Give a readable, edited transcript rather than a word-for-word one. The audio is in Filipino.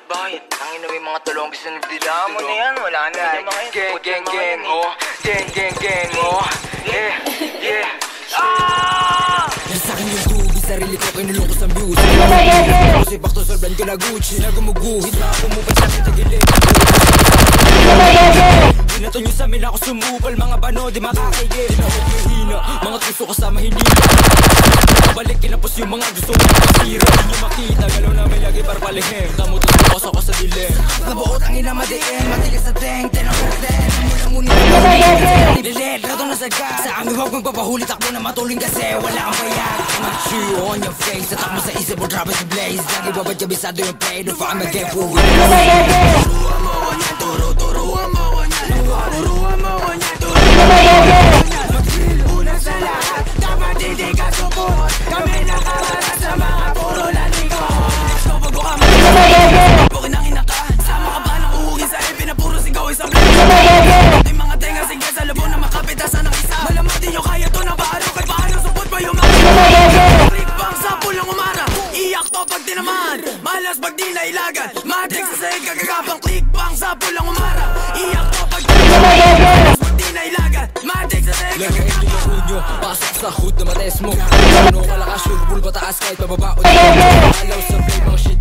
kapitbahay. Ang ina, may mga tulong gusto nagdila mo na yan. Wala na yung mga yun. Gang, gang, gang, oh. Gang, gang, gang, oh. Yeah, yeah. Sa akin yung tubig, sarili ko kinulong ko sa music. Kasi bakto solbran ko na Gucci. Nagumuguhit na ako mo pa sa kitagilid. Binato nyo sa amin ako sumupal. Mga bano di makakaigil. Hina, mga tuso kasama hindi balik kinapos yung mga gusto mong masira. Hindi makita, galaw namin lagi para palihim. Tamutos mo kasi ako sa dilim. Nabuot ang ina madiin, matigas sa teng. Tenang perten, mula-ngunit Dilit, rato na saga. Sa aming huwag magpapahuli, takbo na matuling kasi wala kang bayad. Ang chew on your face, at mo sa isip mo drop it to blaze. Lagi babadjabisado yung play, don't find me get fooled. Turuan mo ko niyan, turuan mo ko niyan. Turuan mo ko niyan, una sa lahat, dapat hindi ka supot. Kami nakawala sa mga puro lalikot. So pag mo kami, bukin ang ina ka. Sama ka ba ng uhugin sa ipin na puro sigaw isang blade. Yung mga tenga sige sa labo na makapitasan ng isa. Malamang di nyo kaya to na paano kay paano supot pa yung mga click bang sa pulang umara. Iyak to pag tinamaan, malas pag di nailagan. Matik sa sahig kagagapang click bang sa pulang umara. Iyak to pag tinamaan, pag di nailagan. Matik sa sahig kagagapang nyo, pasok sa hood na mates mo. Ano kalakas, sure, bull pataas kahit pababa. Alaw sa play, mga shit